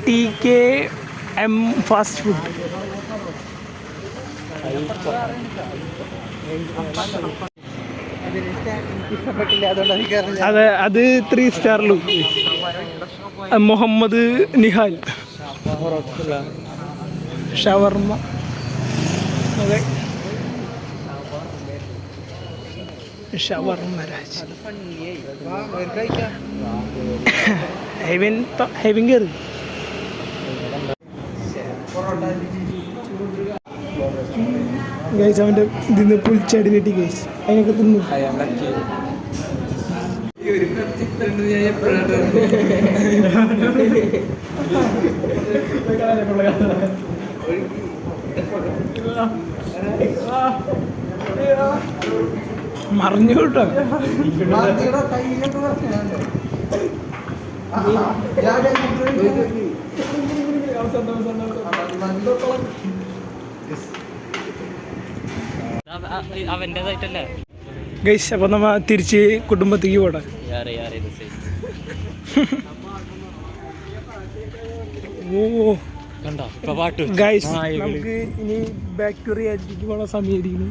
TKM fast food. അതെ, അത് 3 സ്റ്റാറിലും. മുഹമ്മദ് നിഹാൽ ഷവർമ്മ. അതെ, ഷവർമ്മ രാജ്. ഹെവൻ കയറി. ഗൈസ്, അവൻ്റെ ഇതിന്ന് പുൽച്ചടിനെട്ടി ഗൈസ് അതിനൊക്കെ തിന്നു. മറിഞ്ഞു കേട്ടോ. അവൻ്റെതായിട്ടല്ലേ ഗൈസ്, അപ്പം നമ്മ തിരിച്ച് കുടുംബത്തേക്ക് പോട്ടെ. ഗൈസ്, നമുക്ക് ഇനി ബാക്ക് ടു റിയാലിറ്റിക്ക് പോണ സമയമായിരിക്കുന്നു.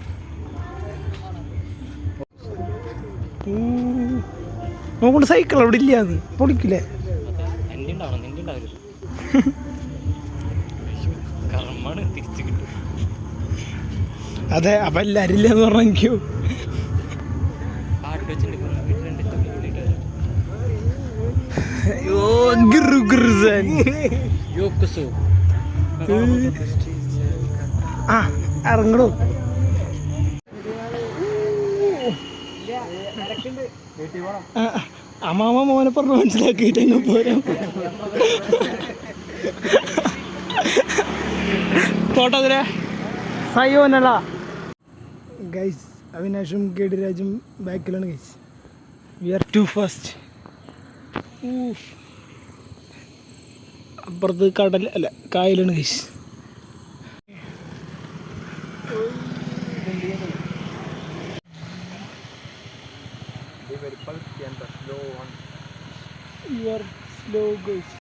നോക്കൊണ്ട് സൈക്കിൾ അവിടെ ഇല്ലാന്ന് പൊളിക്കില്ലേ? അതെ, അപ്പൊ എല്ലാരും ഇല്ലെന്ന് പറഞ്ഞോ. ഇറങ്ങണോ? അമ്മാമ മോനെ പറഞ്ഞു മനസ്സിലാക്കിയിട്ട് പോരാ. തോട്ടത്തിലെ സയോനല്ല ഗൈസ്. അവിനാഷും കേടിരാജും ബാക്കിലാണ് guys. We are too fast. അപ്പുറത്ത് കടൽ അല്ല കായലാണ് guys. You are slow guys.